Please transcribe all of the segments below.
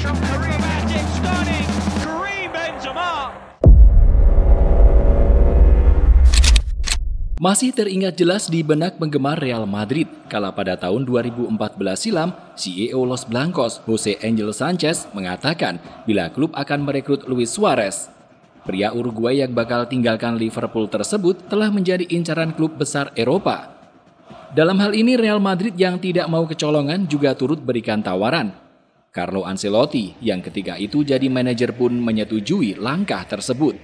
from Karim Matic, stunning. Karim Benzema. Masih teringat jelas di benak penggemar Real Madrid kala pada tahun 2014 silam, CEO Los Blancos, Jose Angel Sanchez, mengatakan bila klub akan merekrut Luis Suarez. Pria Uruguay yang bakal tinggalkan Liverpool tersebut telah menjadi incaran klub besar Eropa. Dalam hal ini Real Madrid yang tidak mau kecolongan juga turut berikan tawaran. Carlo Ancelotti yang ketika itu jadi manajer pun menyetujui langkah tersebut.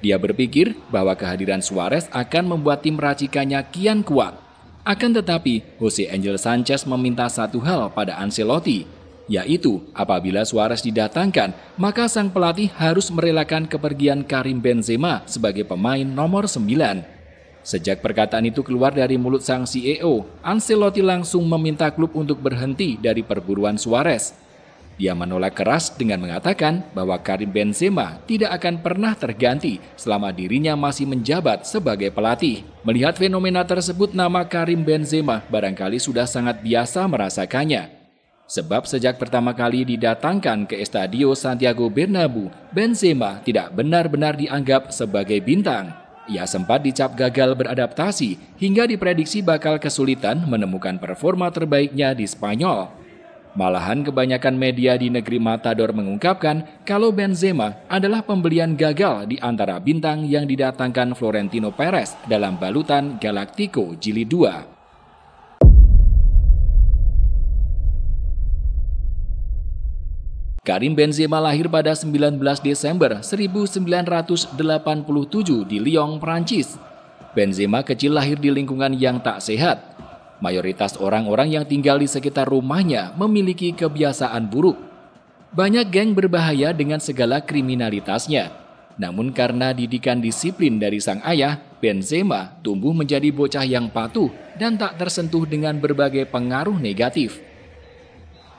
Dia berpikir bahwa kehadiran Suarez akan membuat tim racikannya kian kuat. Akan tetapi, Jose Angel Sanchez meminta satu hal pada Ancelotti, yaitu apabila Suarez didatangkan, maka sang pelatih harus merelakan kepergian Karim Benzema sebagai pemain nomor 9. Sejak perkataan itu keluar dari mulut sang CEO, Ancelotti langsung meminta klub untuk berhenti dari perburuan Suarez. Dia menolak keras dengan mengatakan bahwa Karim Benzema tidak akan pernah terganti selama dirinya masih menjabat sebagai pelatih. Melihat fenomena tersebut, nama Karim Benzema barangkali sudah sangat biasa merasakannya. Sebab sejak pertama kali didatangkan ke Estadio Santiago Bernabeu, Benzema tidak benar-benar dianggap sebagai bintang. Ia sempat dicap gagal beradaptasi hingga diprediksi bakal kesulitan menemukan performa terbaiknya di Spanyol. Malahan kebanyakan media di negeri Matador mengungkapkan kalau Benzema adalah pembelian gagal di antara bintang yang didatangkan Florentino Perez dalam balutan Galactico Jilid 2. Karim Benzema lahir pada 19 Desember 1987 di Lyon, Prancis. Benzema kecil lahir di lingkungan yang tak sehat. Mayoritas orang-orang yang tinggal di sekitar rumahnya memiliki kebiasaan buruk. Banyak geng berbahaya dengan segala kriminalitasnya. Namun karena didikan disiplin dari sang ayah, Benzema tumbuh menjadi bocah yang patuh dan tak tersentuh dengan berbagai pengaruh negatif.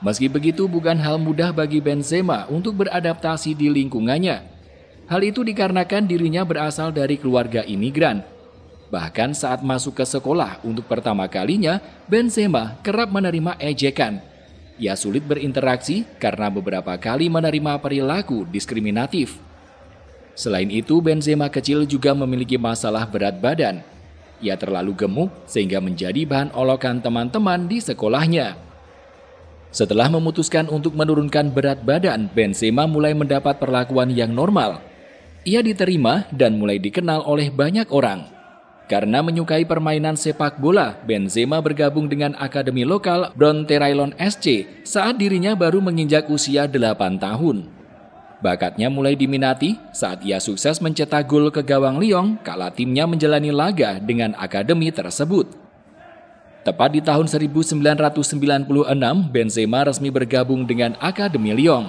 Meski begitu, bukan hal mudah bagi Benzema untuk beradaptasi di lingkungannya. Hal itu dikarenakan dirinya berasal dari keluarga imigran. Bahkan saat masuk ke sekolah untuk pertama kalinya, Benzema kerap menerima ejekan. Ia sulit berinteraksi karena beberapa kali menerima perilaku diskriminatif. Selain itu, Benzema kecil juga memiliki masalah berat badan. Ia terlalu gemuk sehingga menjadi bahan olokan teman-teman di sekolahnya. Setelah memutuskan untuk menurunkan berat badan, Benzema mulai mendapat perlakuan yang normal. Ia diterima dan mulai dikenal oleh banyak orang. Karena menyukai permainan sepak bola, Benzema bergabung dengan akademi lokal Bronterraillon SC saat dirinya baru menginjak usia 8 tahun. Bakatnya mulai diminati saat ia sukses mencetak gol ke gawang Lyon kala timnya menjalani laga dengan akademi tersebut. Tepat di tahun 1996, Benzema resmi bergabung dengan Akademi Lyon.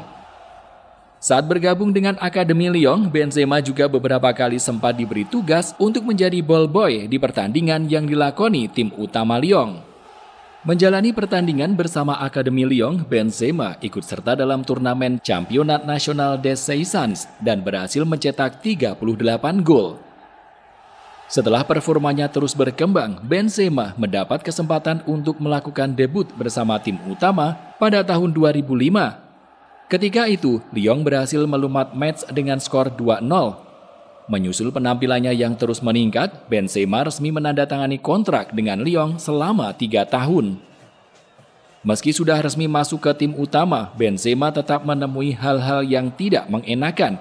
Saat bergabung dengan Akademi Lyon, Benzema juga beberapa kali sempat diberi tugas untuk menjadi ball boy di pertandingan yang dilakoni tim utama Lyon. Menjalani pertandingan bersama Akademi Lyon, Benzema ikut serta dalam turnamen Championnat National des Saisons dan berhasil mencetak 38 gol. Setelah performanya terus berkembang, Benzema mendapat kesempatan untuk melakukan debut bersama tim utama pada tahun 2005. Ketika itu, Lyon berhasil melumat match dengan skor 2-0. Menyusul penampilannya yang terus meningkat, Benzema resmi menandatangani kontrak dengan Lyon selama 3 tahun. Meski sudah resmi masuk ke tim utama, Benzema tetap menemui hal-hal yang tidak mengenakan.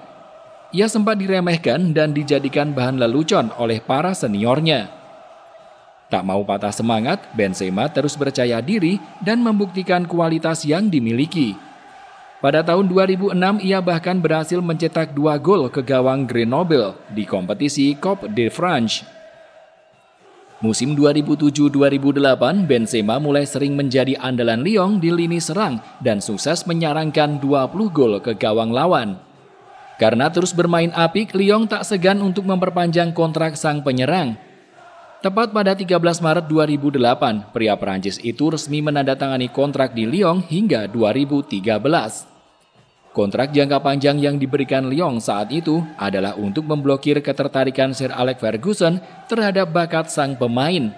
Ia sempat diremehkan dan dijadikan bahan lelucon oleh para seniornya. Tak mau patah semangat, Benzema terus percaya diri dan membuktikan kualitas yang dimiliki. Pada tahun 2006, ia bahkan berhasil mencetak 2 gol ke gawang Grenoble di kompetisi Coupe de France. Musim 2007-2008, Benzema mulai sering menjadi andalan Lyon di lini serang dan sukses menyarangkan 20 gol ke gawang lawan. Karena terus bermain apik, Lyon tak segan untuk memperpanjang kontrak sang penyerang. Tepat pada 13 Maret 2008, pria Perancis itu resmi menandatangani kontrak di Lyon hingga 2013. Kontrak jangka panjang yang diberikan Lyon saat itu adalah untuk memblokir ketertarikan Sir Alex Ferguson terhadap bakat sang pemain.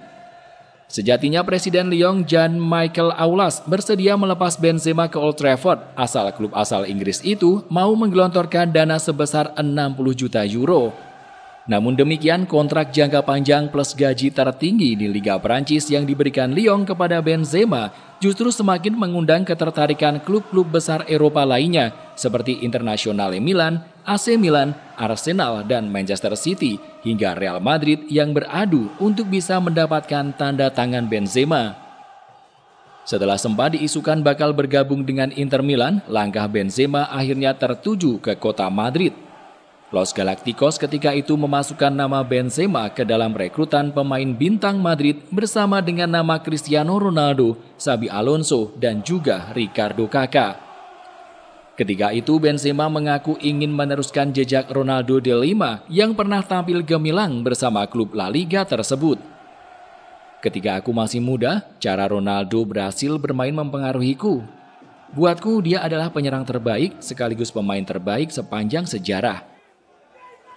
Sejatinya Presiden Lyon Jean-Michel Aulas bersedia melepas Benzema ke Old Trafford asal klub asal Inggris itu mau menggelontorkan dana sebesar 60 juta euro. Namun demikian, kontrak jangka panjang plus gaji tertinggi di Liga Prancis yang diberikan Lyon kepada Benzema justru semakin mengundang ketertarikan klub-klub besar Eropa lainnya seperti Internazionale Milan, AC Milan, Arsenal, dan Manchester City hingga Real Madrid yang beradu untuk bisa mendapatkan tanda tangan Benzema. Setelah sempat diisukan bakal bergabung dengan Inter Milan, langkah Benzema akhirnya tertuju ke kota Madrid. Los Galacticos ketika itu memasukkan nama Benzema ke dalam rekrutan pemain bintang Madrid bersama dengan nama Cristiano Ronaldo, Xabi Alonso, dan juga Ricardo Kakak. Ketika itu Benzema mengaku ingin meneruskan jejak Ronaldo de Lima yang pernah tampil gemilang bersama klub La Liga tersebut. Ketika aku masih muda, cara Ronaldo berhasil bermain mempengaruhiku. Buatku dia adalah penyerang terbaik sekaligus pemain terbaik sepanjang sejarah.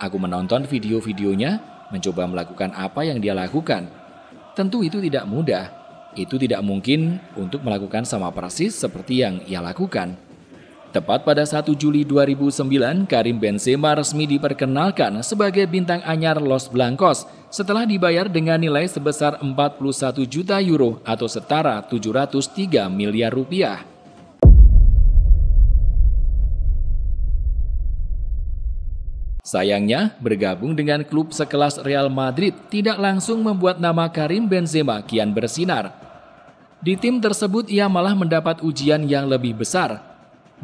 Aku menonton video-videonya, mencoba melakukan apa yang dia lakukan. Tentu itu tidak mudah. Itu tidak mungkin untuk melakukan sama persis seperti yang ia lakukan. Tepat pada 1 Juli 2009, Karim Benzema resmi diperkenalkan sebagai bintang anyar Los Blancos setelah dibayar dengan nilai sebesar 41 juta euro atau setara 703 miliar rupiah. Sayangnya, bergabung dengan klub sekelas Real Madrid tidak langsung membuat nama Karim Benzema kian bersinar. Di tim tersebut ia malah mendapat ujian yang lebih besar.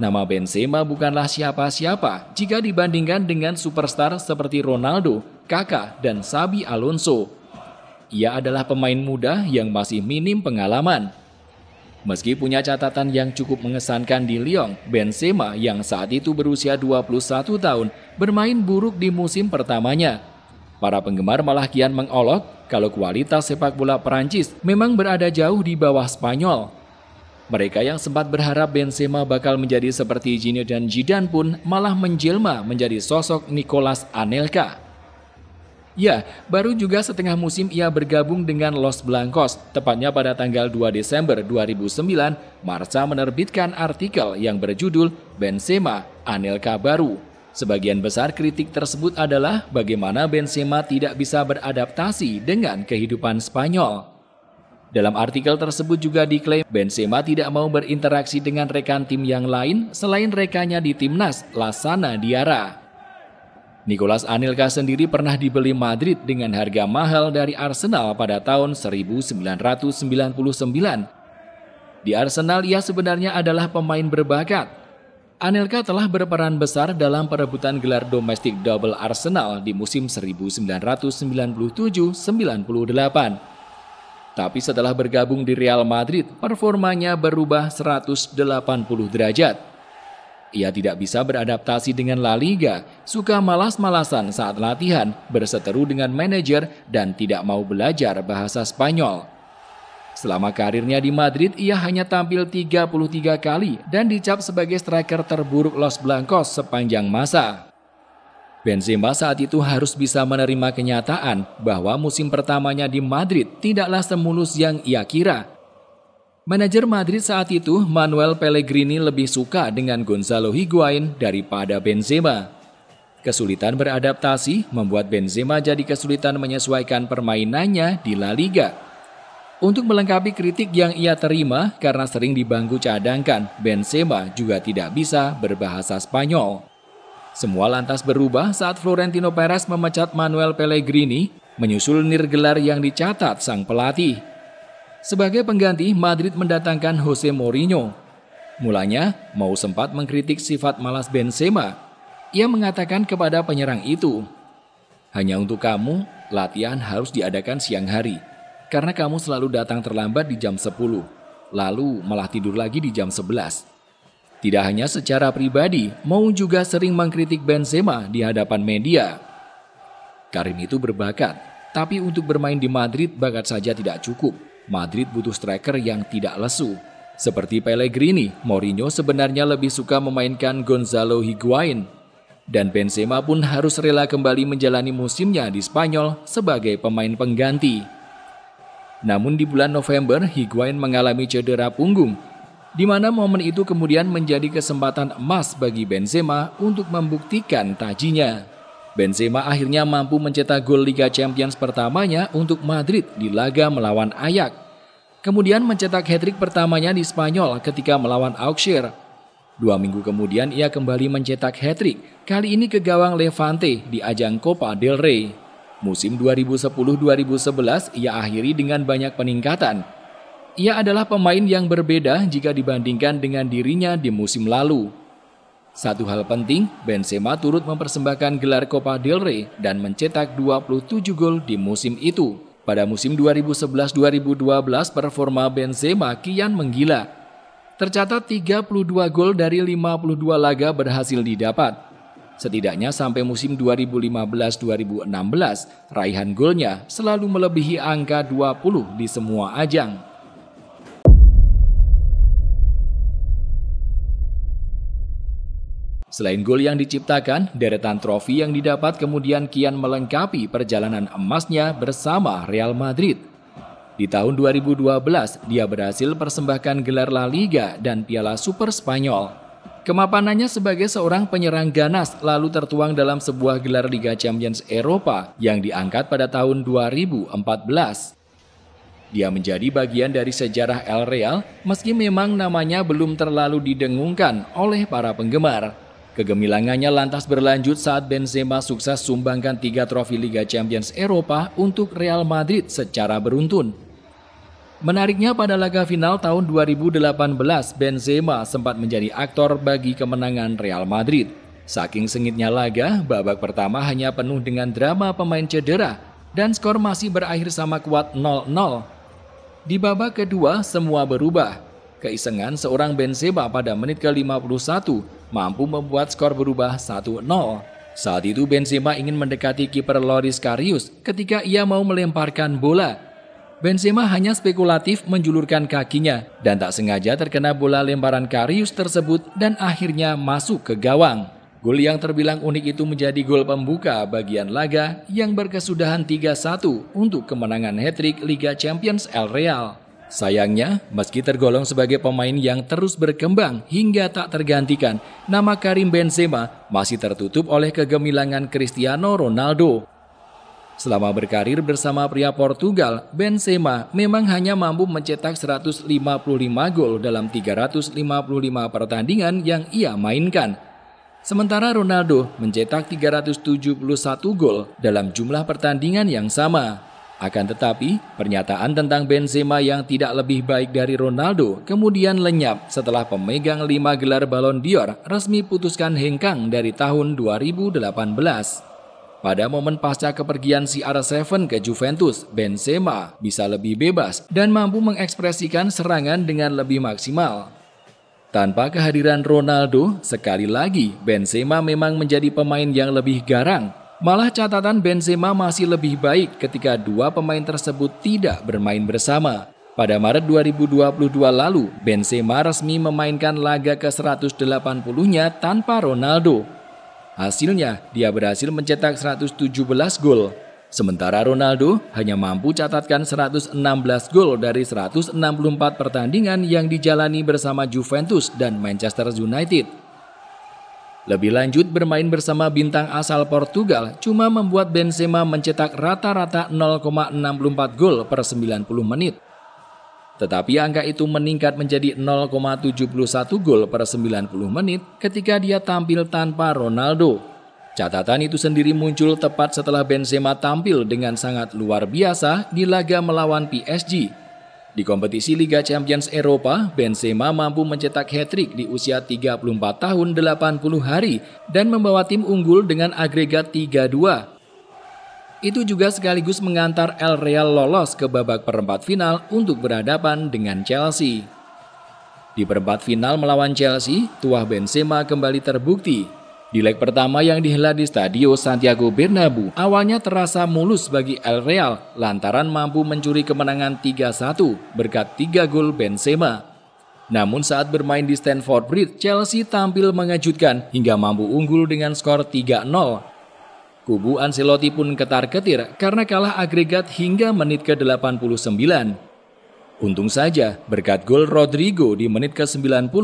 Nama Benzema bukanlah siapa-siapa jika dibandingkan dengan superstar seperti Ronaldo, Kakak, dan Xabi Alonso. Ia adalah pemain muda yang masih minim pengalaman. Meski punya catatan yang cukup mengesankan di Lyon, Benzema yang saat itu berusia 21 tahun bermain buruk di musim pertamanya. Para penggemar malah kian mengolok kalau kualitas sepak bola Perancis memang berada jauh di bawah Spanyol. Mereka yang sempat berharap Benzema bakal menjadi seperti Zinedine Zidane pun malah menjelma menjadi sosok Nicolas Anelka. Ya, baru juga setengah musim ia bergabung dengan Los Blancos, tepatnya pada tanggal 2 Desember 2009, Marca menerbitkan artikel yang berjudul Benzema, Anelka Baru. Sebagian besar kritik tersebut adalah bagaimana Benzema tidak bisa beradaptasi dengan kehidupan Spanyol. Dalam artikel tersebut juga diklaim Benzema tidak mau berinteraksi dengan rekan tim yang lain selain rekannya di timnas, Lassana Diarra. Nicolas Anelka sendiri pernah dibeli Madrid dengan harga mahal dari Arsenal pada tahun 1999. Di Arsenal ia sebenarnya adalah pemain berbakat. Anelka telah berperan besar dalam perebutan gelar domestik double Arsenal di musim 1997-98. Tapi setelah bergabung di Real Madrid, performanya berubah 180 derajat. Ia tidak bisa beradaptasi dengan La Liga, suka malas-malasan saat latihan, berseteru dengan manajer, dan tidak mau belajar bahasa Spanyol. Selama karirnya di Madrid, ia hanya tampil 33 kali dan dicap sebagai striker terburuk Los Blancos sepanjang masa. Benzema saat itu harus bisa menerima kenyataan bahwa musim pertamanya di Madrid tidaklah semulus yang ia kira. Manajer Madrid saat itu, Manuel Pellegrini, lebih suka dengan Gonzalo Higuain daripada Benzema. Kesulitan beradaptasi membuat Benzema jadi kesulitan menyesuaikan permainannya di La Liga. Untuk melengkapi kritik yang ia terima karena sering di bangku cadangkan, Benzema juga tidak bisa berbahasa Spanyol. Semua lantas berubah saat Florentino Perez memecat Manuel Pellegrini, menyusul nirgelar yang dicatat sang pelatih. Sebagai pengganti, Madrid mendatangkan Jose Mourinho. Mulanya, mau sempat mengkritik sifat malas Benzema. Ia mengatakan kepada penyerang itu, "Hanya untuk kamu, latihan harus diadakan siang hari, karena kamu selalu datang terlambat di jam 10, lalu malah tidur lagi di jam 11. Tidak hanya secara pribadi, Mou juga sering mengkritik Benzema di hadapan media. Karim itu berbakat, tapi untuk bermain di Madrid bakat saja tidak cukup. Madrid butuh striker yang tidak lesu. Seperti Pellegrini, Mourinho sebenarnya lebih suka memainkan Gonzalo Higuain. Dan Benzema pun harus rela kembali menjalani musimnya di Spanyol sebagai pemain pengganti." Namun di bulan November, Higuain mengalami cedera punggung, di mana momen itu kemudian menjadi kesempatan emas bagi Benzema untuk membuktikan tajinya. Benzema akhirnya mampu mencetak gol Liga Champions pertamanya untuk Madrid di laga melawan Ajax. Kemudian mencetak hat-trick pertamanya di Spanyol ketika melawan Auxerre. 2 minggu kemudian ia kembali mencetak hat-trick, kali ini ke gawang Levante di ajang Copa del Rey. Musim 2010-2011 ia akhiri dengan banyak peningkatan. Ia adalah pemain yang berbeda jika dibandingkan dengan dirinya di musim lalu. Satu hal penting, Benzema turut mempersembahkan gelar Copa del Rey dan mencetak 27 gol di musim itu. Pada musim 2011-2012 performa Benzema kian menggila. Tercatat 32 gol dari 52 laga berhasil didapat. Setidaknya sampai musim 2015-2016, raihan golnya selalu melebihi angka 20 di semua ajang. Selain gol yang diciptakan, deretan trofi yang didapat kemudian kian melengkapi perjalanan emasnya bersama Real Madrid. Di tahun 2012, dia berhasil persembahkan gelar La Liga dan Piala Super Spanyol. Kemapanannya sebagai seorang penyerang ganas lalu tertuang dalam sebuah gelar Liga Champions Eropa yang diangkat pada tahun 2014. Dia menjadi bagian dari sejarah El Real meski memang namanya belum terlalu didengungkan oleh para penggemar. Kegemilangannya lantas berlanjut saat Benzema sukses sumbangkan 3 trofi Liga Champions Eropa untuk Real Madrid secara beruntun. Menariknya pada laga final tahun 2018, Benzema sempat menjadi aktor bagi kemenangan Real Madrid. Saking sengitnya laga, babak pertama hanya penuh dengan drama pemain cedera dan skor masih berakhir sama kuat 0-0. Di babak kedua, semua berubah. Keisengan seorang Benzema pada menit ke-51 mampu membuat skor berubah 1-0. Saat itu Benzema ingin mendekati kiper Loris Karius ketika ia mau melemparkan bola. Benzema hanya spekulatif menjulurkan kakinya dan tak sengaja terkena bola lemparan Karius tersebut dan akhirnya masuk ke gawang. Gol yang terbilang unik itu menjadi gol pembuka bagian laga yang berkesudahan 3-1 untuk kemenangan hat-trick Liga Champions El Real. Sayangnya, meski tergolong sebagai pemain yang terus berkembang hingga tak tergantikan, nama Karim Benzema masih tertutup oleh kegemilangan Cristiano Ronaldo. Selama berkarir bersama pria Portugal, Benzema memang hanya mampu mencetak 155 gol dalam 355 pertandingan yang ia mainkan. Sementara Ronaldo mencetak 371 gol dalam jumlah pertandingan yang sama. Akan tetapi, pernyataan tentang Benzema yang tidak lebih baik dari Ronaldo kemudian lenyap setelah pemegang 5 gelar Ballon d'Or resmi putuskan hengkang dari tahun 2018. Pada momen pasca kepergian CR7 ke Juventus, Benzema bisa lebih bebas dan mampu mengekspresikan serangan dengan lebih maksimal. Tanpa kehadiran Ronaldo, sekali lagi Benzema memang menjadi pemain yang lebih garang. Malah catatan Benzema masih lebih baik ketika 2 pemain tersebut tidak bermain bersama. Pada Maret 2022 lalu, Benzema resmi memainkan laga ke-180-nya tanpa Ronaldo. Hasilnya, dia berhasil mencetak 117 gol. Sementara Ronaldo hanya mampu catatkan 116 gol dari 164 pertandingan yang dijalani bersama Juventus dan Manchester United. Lebih lanjut, bermain bersama bintang asal Portugal cuma membuat Benzema mencetak rata-rata 0,64 gol per 90 menit. Tetapi angka itu meningkat menjadi 0,71 gol per 90 menit ketika dia tampil tanpa Ronaldo. Catatan itu sendiri muncul tepat setelah Benzema tampil dengan sangat luar biasa di laga melawan PSG. Di kompetisi Liga Champions Eropa, Benzema mampu mencetak hat-trick di usia 34 tahun 80 hari dan membawa tim unggul dengan agregat 3-2. Itu juga sekaligus mengantar El Real lolos ke babak perempat final untuk berhadapan dengan Chelsea. Di perempat final melawan Chelsea, tuah Benzema kembali terbukti. Di leg pertama yang dihelat di Stadio Santiago Bernabeu, awalnya terasa mulus bagi El Real lantaran mampu mencuri kemenangan 3-1 berkat 3 gol Benzema. Namun saat bermain di Stamford Bridge, Chelsea tampil mengejutkan hingga mampu unggul dengan skor 3-0. Kubu Ancelotti pun ketar-ketir karena kalah agregat hingga menit ke-89. Untung saja, berkat gol Rodrigo di menit ke-90,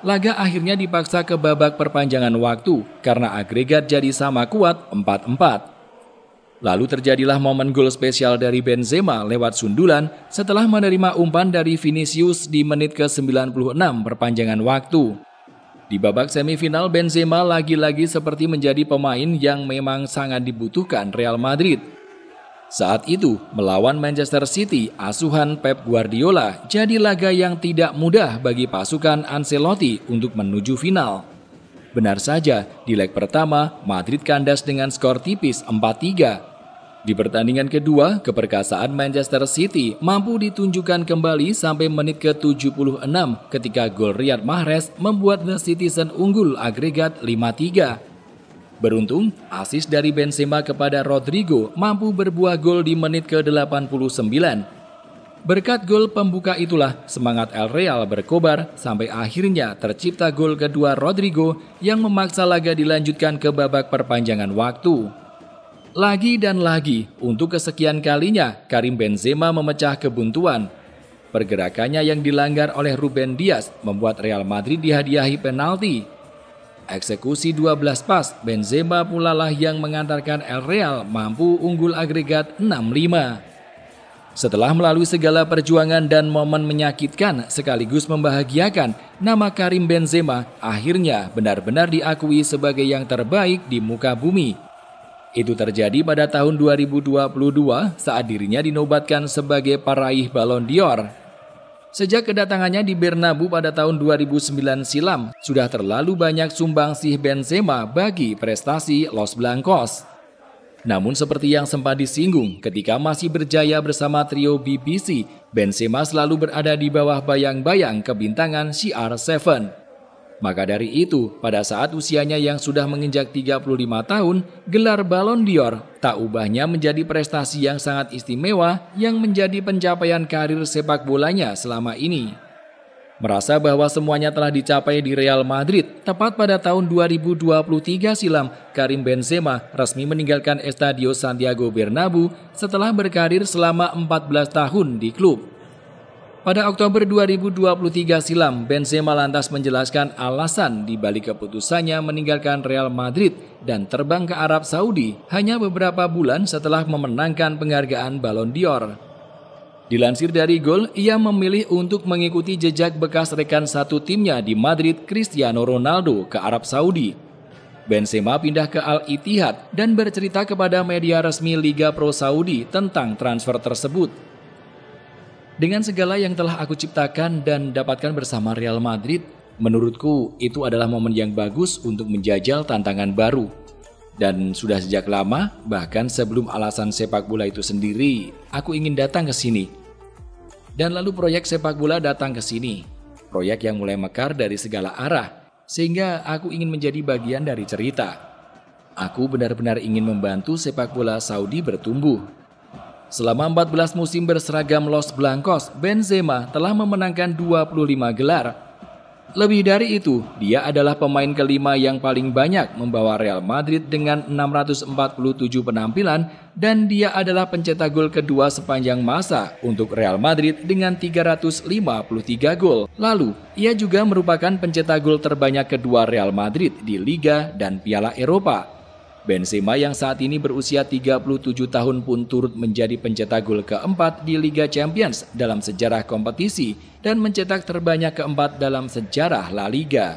laga akhirnya dipaksa ke babak perpanjangan waktu karena agregat jadi sama kuat 4-4. Lalu terjadilah momen gol spesial dari Benzema lewat sundulan setelah menerima umpan dari Vinicius di menit ke-96 perpanjangan waktu. Di babak semifinal, Benzema lagi-lagi seperti menjadi pemain yang memang sangat dibutuhkan Real Madrid. Saat itu, melawan Manchester City, asuhan Pep Guardiola jadi laga yang tidak mudah bagi pasukan Ancelotti untuk menuju final. Benar saja, di leg pertama, Madrid kandas dengan skor tipis 4-3. Di pertandingan kedua, keperkasaan Manchester City mampu ditunjukkan kembali sampai menit ke-76 ketika gol Riyad Mahrez membuat The Citizen unggul agregat 5-3. Beruntung, asis dari Benzema kepada Rodrigo mampu berbuah gol di menit ke-89. Berkat gol pembuka itulah semangat El Real berkobar sampai akhirnya tercipta gol kedua Rodrigo yang memaksa laga dilanjutkan ke babak perpanjangan waktu. Lagi dan lagi, untuk kesekian kalinya, Karim Benzema memecah kebuntuan. Pergerakannya yang dilanggar oleh Ruben Dias membuat Real Madrid dihadiahi penalti. Eksekusi 12 pas, Benzema pula lah yang mengantarkan El Real mampu unggul agregat 6-5. Setelah melalui segala perjuangan dan momen menyakitkan sekaligus membahagiakan, nama Karim Benzema akhirnya benar-benar diakui sebagai yang terbaik di muka bumi. Itu terjadi pada tahun 2022 saat dirinya dinobatkan sebagai peraih Ballon d'Or. Sejak kedatangannya di Bernabeu pada tahun 2009 silam, sudah terlalu banyak sumbangsih Benzema bagi prestasi Los Blancos. Namun seperti yang sempat disinggung, ketika masih berjaya bersama trio BBC, Benzema selalu berada di bawah bayang-bayang kebintangan CR7. Maka dari itu, pada saat usianya yang sudah menginjak 35 tahun, gelar Ballon d'Or tak ubahnya menjadi prestasi yang sangat istimewa yang menjadi pencapaian karir sepak bolanya selama ini. Merasa bahwa semuanya telah dicapai di Real Madrid, tepat pada tahun 2023 silam, Karim Benzema resmi meninggalkan Estadio Santiago Bernabeu setelah berkarir selama 14 tahun di klub. Pada Oktober 2023 silam, Benzema lantas menjelaskan alasan di balik keputusannya meninggalkan Real Madrid dan terbang ke Arab Saudi hanya beberapa bulan setelah memenangkan penghargaan Ballon d'Or. Dilansir dari Gol, ia memilih untuk mengikuti jejak bekas rekan satu timnya di Madrid, Cristiano Ronaldo, ke Arab Saudi. Benzema pindah ke Al-Ittihad dan bercerita kepada media resmi Liga Pro Saudi tentang transfer tersebut. Dengan segala yang telah aku ciptakan dan dapatkan bersama Real Madrid, menurutku itu adalah momen yang bagus untuk menjajal tantangan baru. Dan sudah sejak lama, bahkan sebelum alasan sepak bola itu sendiri, aku ingin datang ke sini. Dan lalu proyek sepak bola datang ke sini. Proyek yang mulai mekar dari segala arah, sehingga aku ingin menjadi bagian dari cerita. Aku benar-benar ingin membantu sepak bola Saudi bertumbuh. Selama 14 musim berseragam Los Blancos, Benzema telah memenangkan 25 gelar. Lebih dari itu, dia adalah pemain kelima yang paling banyak membawa Real Madrid dengan 647 penampilan dan dia adalah pencetak gol kedua sepanjang masa untuk Real Madrid dengan 353 gol. Lalu, ia juga merupakan pencetak gol terbanyak kedua Real Madrid di Liga dan Piala Eropa. Benzema yang saat ini berusia 37 tahun pun turut menjadi pencetak gol keempat di Liga Champions dalam sejarah kompetisi dan mencetak terbanyak keempat dalam sejarah La Liga.